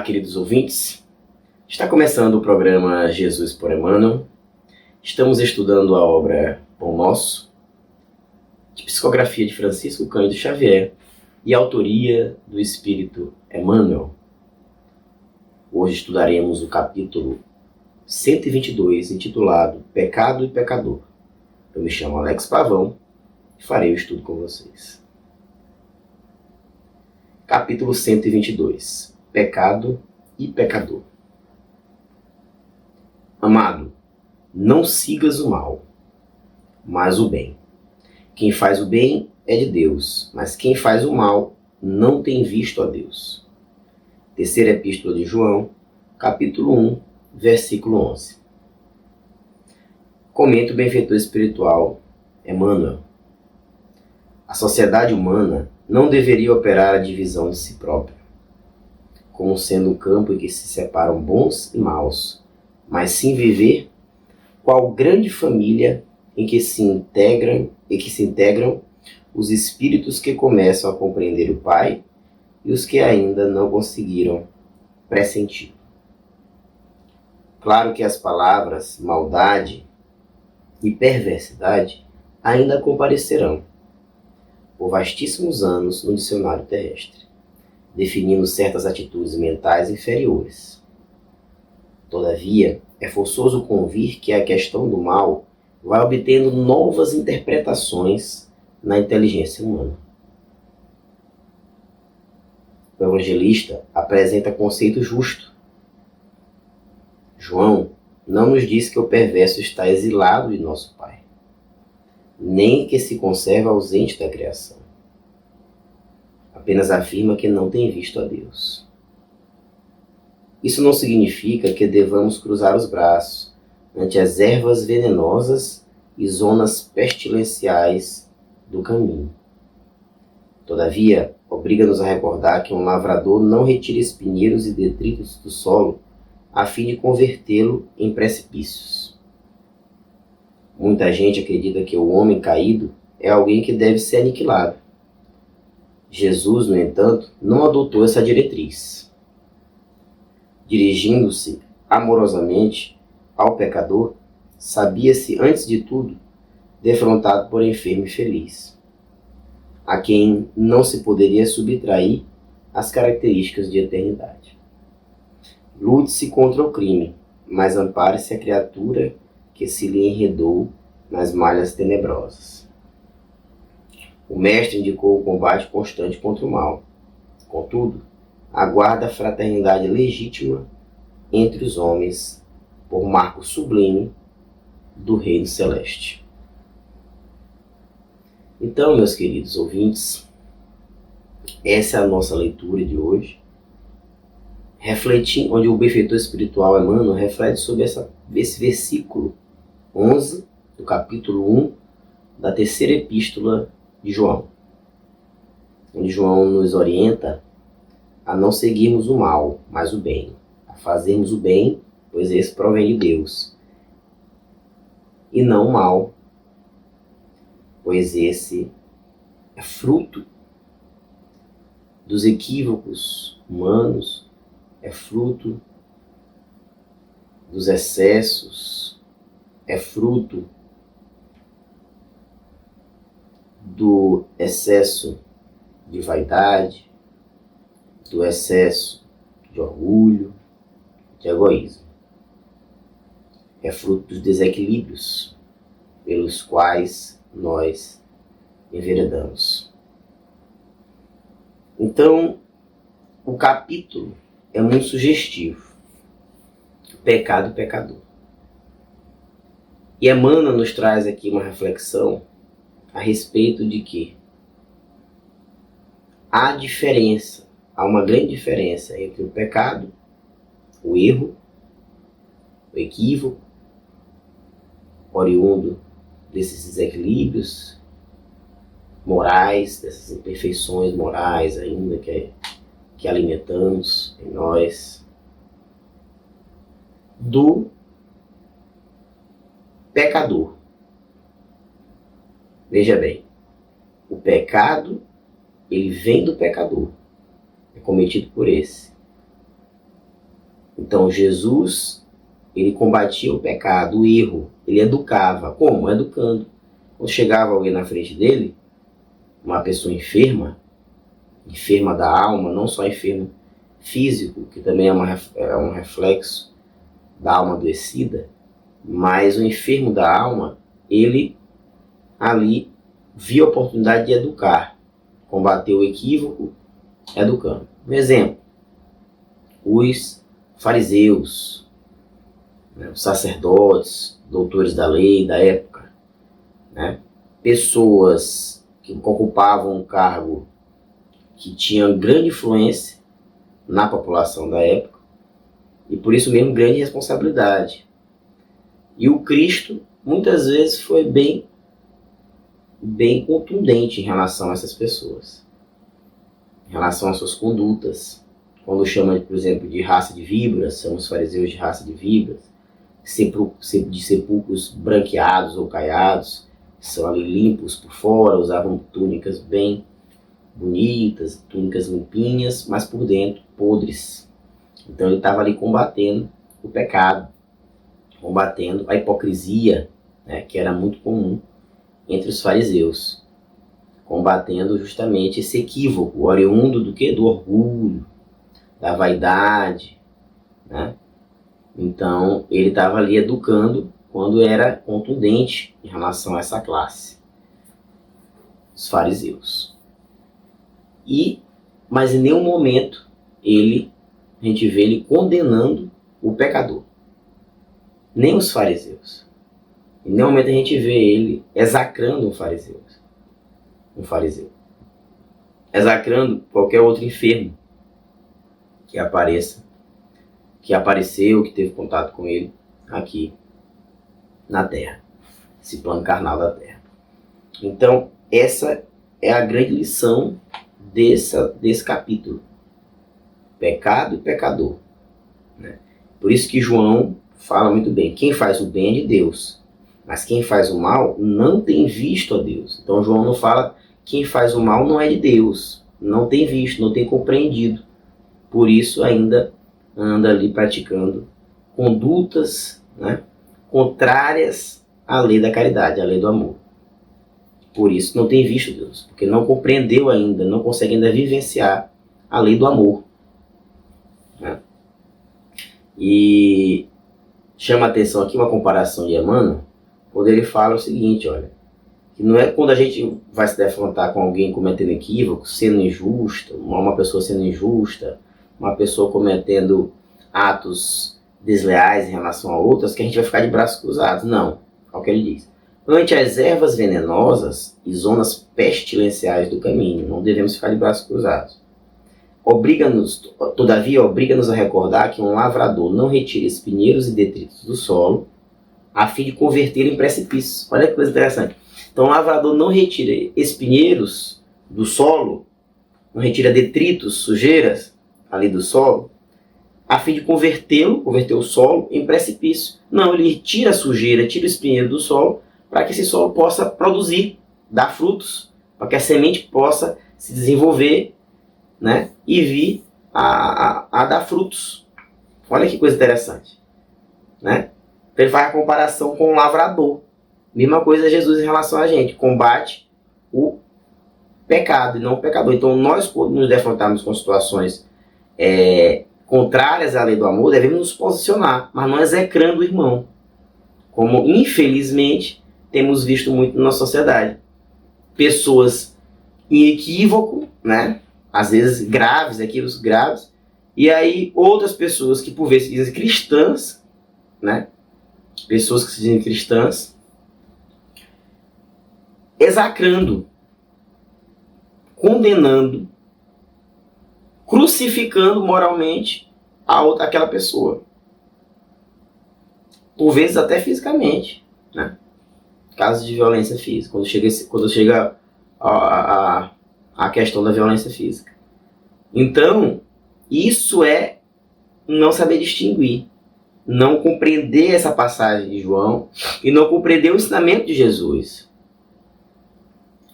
Olá, queridos ouvintes. Está começando o programa Jesus por Emmanuel. Estamos estudando a obra Pão Nosso, de psicografia de Francisco Cândido Xavier e autoria do Espírito Emmanuel. Hoje estudaremos o capítulo 122, intitulado Pecado e Pecador. Eu me chamo Alex Pavão e farei o estudo com vocês. Capítulo 122. Pecado e Pecador. Amado, não sigas o mal, mas o bem. Quem faz o bem é de Deus, mas quem faz o mal não tem visto a Deus. Terceira Epístola de João, capítulo 1, versículo 11. Comenta o benfeitor espiritual Emmanuel. A sociedade humana não deveria operar a divisão de si própria, como sendo um campo em que se separam bons e maus, mas sim viver qual grande família em que se integram os espíritos que começam a compreender o Pai e os que ainda não conseguiram pressentir. Claro que as palavras maldade e perversidade ainda comparecerão por vastíssimos anos no dicionário terrestre, definindo certas atitudes mentais inferiores. Todavia, é forçoso convir que a questão do mal vai obtendo novas interpretações na inteligência humana. O evangelista apresenta conceito justo. João não nos diz que o perverso está exilado de nosso Pai, nem que se conserva ausente da criação. Apenas afirma que não tem visto a Deus. Isso não significa que devamos cruzar os braços ante as ervas venenosas e zonas pestilenciais do caminho. Todavia, obriga-nos a recordar que um lavrador não retira espinheiros e detritos do solo a fim de convertê-lo em precipícios. Muita gente acredita que o homem caído é alguém que deve ser aniquilado. Jesus, no entanto, não adotou essa diretriz. Dirigindo-se amorosamente ao pecador, sabia-se, antes de tudo, defrontado por enfermo e feliz, a quem não se poderia subtrair as características de eternidade. Lute-se contra o crime, mas ampare-se a criatura que se lhe enredou nas malhas tenebrosas. O mestre indicou o combate constante contra o mal. Contudo, aguarda a fraternidade legítima entre os homens por marco sublime do reino celeste. Então, meus queridos ouvintes, essa é a nossa leitura de hoje, onde o benfeitor espiritual Emmanuel reflete sobre esse versículo 11 do capítulo 1 da terceira epístola de João, onde João nos orienta a não seguirmos o mal, mas o bem, a fazermos o bem, pois esse provém de Deus, e não o mal, pois esse é fruto dos equívocos humanos, é fruto dos excessos, é fruto do excesso de vaidade, do excesso de orgulho, de egoísmo. É fruto dos desequilíbrios pelos quais nós enveredamos. Então, o capítulo é muito sugestivo. Pecado e pecador. E Emmanuel nos traz aqui uma reflexão a respeito de que há uma grande diferença entre o pecado, o erro, o equívoco, oriundo desses desequilíbrios morais, dessas imperfeições morais ainda que alimentamos em nós, do pecador. Veja bem, o pecado, ele vem do pecador, é cometido por esse. Então Jesus, ele combatia o pecado, o erro, ele educava. Como? Educando. Quando chegava alguém na frente dele, uma pessoa enferma, enferma da alma, não só enfermo físico, que também é um reflexo da alma adoecida, mas o enfermo da alma, ele ali via a oportunidade de educar, combater o equívoco, educando. Um exemplo, os fariseus, né, os sacerdotes, doutores da lei da época, né, pessoas que ocupavam um cargo que tinham grande influência na população da época e por isso mesmo grande responsabilidade. E o Cristo muitas vezes foi bem contundente em relação a essas pessoas, em relação às suas condutas. Quando chama, por exemplo, de raça de víboras, são os fariseus de raça de víboras, de sepulcros branqueados ou caiados, são ali limpos por fora, usavam túnicas bem bonitas, túnicas limpinhas, mas por dentro podres. Então ele estava ali combatendo o pecado, combatendo a hipocrisia, né, que era muito comum entre os fariseus, combatendo justamente esse equívoco, oriundo do que? Do orgulho, da vaidade, né? Então ele estava ali educando quando era contundente em relação a essa classe, os fariseus. Mas em nenhum momento a gente vê ele condenando o pecador, nem os fariseus. Em nenhum momento a gente vê ele execrando um fariseu, execrando qualquer outro enfermo que apareceu, que teve contato com ele aqui na Terra, esse plano carnal da Terra. Então essa é a grande lição desse capítulo, pecado e pecador, né? Por isso que João fala muito bem, quem faz o bem é de Deus, mas quem faz o mal não tem visto a Deus. Então João não fala quem faz o mal não é de Deus, não tem visto, não tem compreendido, por isso ainda anda ali praticando condutas, né, contrárias à lei da caridade, à lei do amor. Por isso não tem visto Deus, porque não compreendeu ainda, não consegue ainda vivenciar a lei do amor, né? E chama a atenção aqui uma comparação de Emmanuel, quando ele fala o seguinte, olha, que não é quando a gente vai se defrontar com alguém cometendo equívoco, sendo injusta, uma pessoa sendo injusta, uma pessoa cometendo atos desleais em relação a outras, que a gente vai ficar de braços cruzados. Não, é o que ele diz. Ante as ervas venenosas e zonas pestilenciais do caminho, não devemos ficar de braços cruzados. Todavia, obriga-nos a recordar que um lavrador não retira espinheiros e detritos do solo, a fim de convertê-lo em precipícios. Olha que coisa interessante. Então, o lavrador não retira espinheiros do solo, não retira detritos, sujeiras ali do solo, a fim de converter o solo em precipício. Não, ele tira a sujeira, tira o espinheiro do solo, para que esse solo possa produzir, dar frutos, para que a semente possa se desenvolver, né, e vir a dar frutos. Olha que coisa interessante, né? Ele faz a comparação com o lavrador. Mesma coisa Jesus em relação a gente, combate o pecado e não o pecador. Então nós, quando nos defrontarmos com situações contrárias à lei do amor, devemos nos posicionar, mas não execrando o irmão, como infelizmente temos visto muito na nossa sociedade. Pessoas em equívoco, né? Às vezes graves, equívocos graves, e aí outras pessoas que por vezes se dizem cristãs, né? Pessoas que se dizem cristãs, execrando, condenando, crucificando moralmente aquela pessoa. Por vezes até fisicamente, né? Casos de violência física, quando chega a questão da violência física. Então, isso é não saber distinguir, não compreender essa passagem de João e não compreender o ensinamento de Jesus,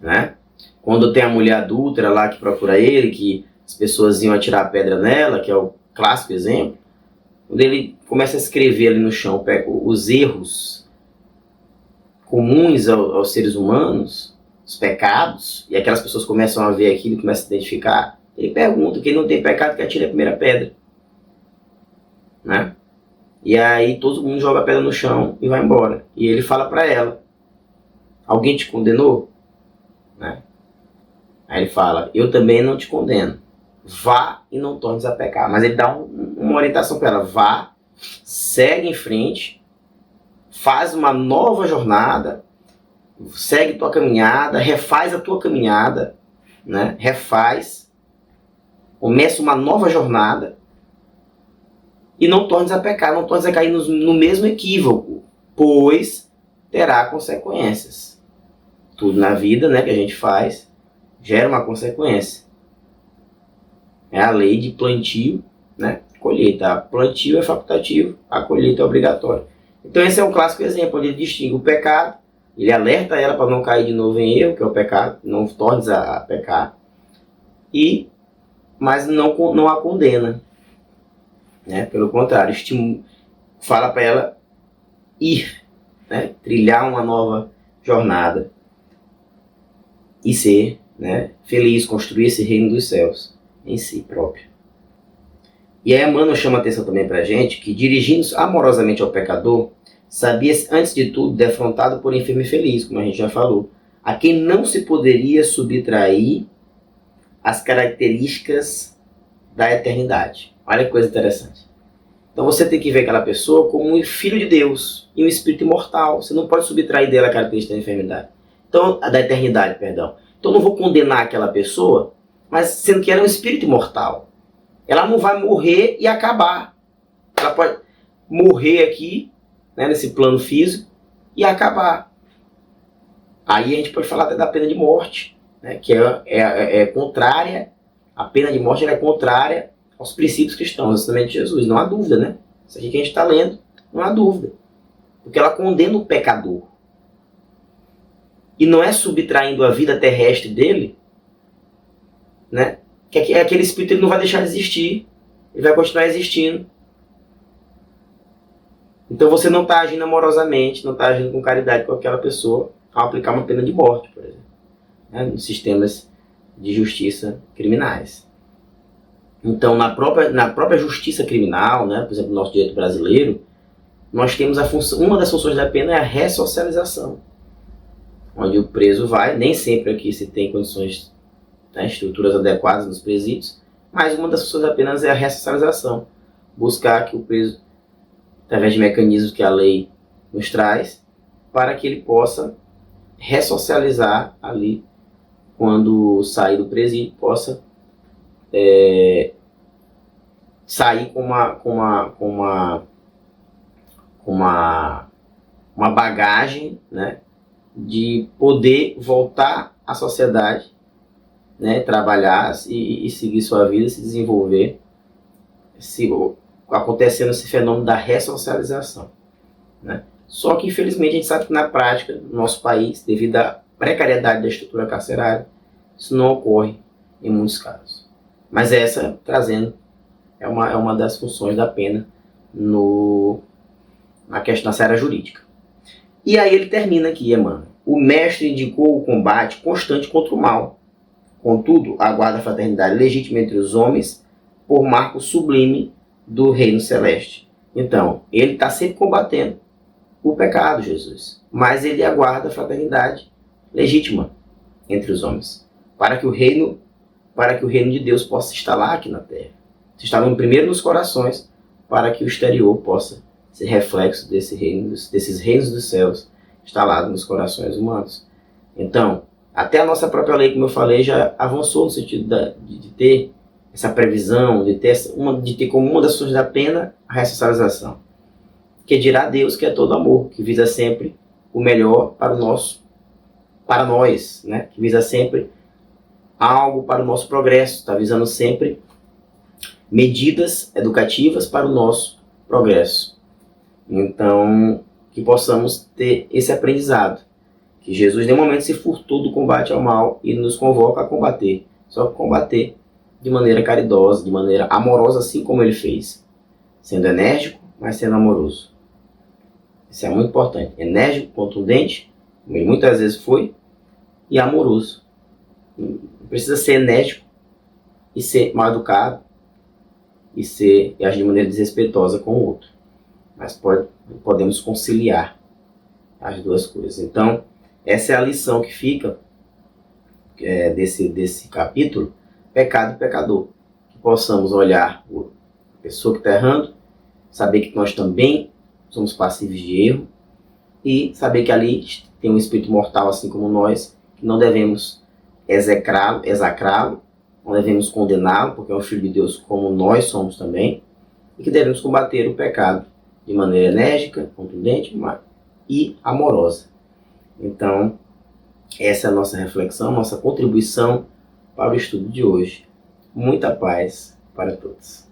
né? Quando tem a mulher adúltera lá que procura ele, que as pessoas iam atirar a pedra nela, que é o clássico exemplo, quando ele começa a escrever ali no chão os erros comuns aos seres humanos, os pecados, e aquelas pessoas começam a ver aquilo, começam a se identificar, ele pergunta: quem não tem pecado que atire a primeira pedra, né? E aí todo mundo joga a pedra no chão e vai embora. E ele fala para ela: alguém te condenou? Né? Aí ele fala: eu também não te condeno. Vá e não tornes a pecar. Mas ele dá uma orientação para ela: vá, segue em frente, faz uma nova jornada, segue tua caminhada, refaz a tua caminhada, né? Refaz, começa uma nova jornada e não tornes a pecar, não tornes a cair no mesmo equívoco, pois terá consequências. Tudo na vida, né, que a gente faz gera uma consequência. É a lei de plantio, né, colheita. Plantio é facultativo, a colheita é obrigatória. Então esse é um clássico exemplo, onde ele distingue o pecado, ele alerta ela para não cair de novo em erro, que é o pecado, não tornes a pecar, mas não a condena. Né? Pelo contrário, fala para ela ir, né? Trilhar uma nova jornada e ser, né, feliz, construir esse reino dos céus em si próprio. E aí Emmanuel chama a atenção também para a gente que, dirigindo-se amorosamente ao pecador, sabia-se antes de tudo defrontado por enfermo e feliz, como a gente já falou, a quem não se poderia subtrair as características da eternidade. Olha que coisa interessante. Então você tem que ver aquela pessoa como um filho de Deus e um espírito imortal. Você não pode subtrair dela a característica da enfermidade. Então, da eternidade, perdão. Então eu não vou condenar aquela pessoa, mas sendo que ela é um espírito imortal. Ela não vai morrer e acabar. Ela pode morrer aqui, né, nesse plano físico, e acabar. Aí a gente pode falar até da pena de morte, né, que é contrária. A pena de morte é contrária aos princípios cristãos, ensinamento de Jesus. Não há dúvida, né? Isso aqui que a gente está lendo, não há dúvida. Porque ela condena o pecador. E não é subtraindo a vida terrestre dele, né? Que aquele espírito ele não vai deixar de existir. Ele vai continuar existindo. Então você não está agindo amorosamente, não está agindo com caridade com aquela pessoa ao aplicar uma pena de morte, por exemplo, né? Nos sistemas de justiça criminais. Então, na própria justiça criminal, né, por exemplo, no nosso direito brasileiro, nós temos uma das funções da pena é a ressocialização, onde o preso vai, nem sempre aqui se tem condições, né, estruturas adequadas nos presídios, mas uma das funções da pena é a ressocialização, buscar que o preso, através de mecanismos que a lei nos traz, para que ele possa ressocializar ali, quando sair do presídio, possa sair com uma bagagem, né, de poder voltar à sociedade, né, trabalhar e seguir sua vida, se desenvolver, acontecendo esse fenômeno da ressocialização, né? Só que infelizmente a gente sabe que na prática, no nosso país, devido à precariedade da estrutura carcerária, isso não ocorre em muitos casos. Mas essa, trazendo, é uma das funções da pena na seara jurídica. E aí ele termina aqui, Emmanuel. O mestre indicou o combate constante contra o mal. Contudo, aguarda a fraternidade legítima entre os homens por marco sublime do reino celeste. Então, ele está sempre combatendo o pecado, Jesus. Mas ele aguarda a fraternidade legítima entre os homens. Para que o reino de Deus possa se instalar aqui na Terra. Se instalando primeiro nos corações, para que o exterior possa ser reflexo desses reinos dos céus instalados nos corações humanos. Então, até a nossa própria lei, como eu falei, já avançou no sentido de ter essa previsão, de ter como uma das funções da pena a ressocialização. Que dirá Deus que é todo amor, que visa sempre o melhor para nós, né? Que visa sempre algo para o nosso progresso, está visando sempre medidas educativas para o nosso progresso. Então, que possamos ter esse aprendizado, que Jesus, em nenhum momento, se furtou do combate ao mal e nos convoca a combater, só que combater de maneira caridosa, de maneira amorosa, assim como ele fez. sendo enérgico, mas sendo amoroso. Isso é muito importante. Enérgico, contundente, como ele muitas vezes foi, e amoroso. Não precisa ser enérgico e ser mal educado e agir de maneira desrespeitosa com o outro. Mas podemos conciliar as duas coisas. Então, essa é a lição que fica desse capítulo, pecado e pecador. Que possamos olhar a pessoa que está errando, saber que nós também somos passíveis de erro e saber que ali tem um espírito mortal assim como nós, que não devemos execrá-lo, não devemos condená-lo, porque é um filho de Deus como nós somos também, e que devemos combater o pecado de maneira enérgica, contundente e amorosa. Então, essa é a nossa reflexão, nossa contribuição para o estudo de hoje. Muita paz para todos.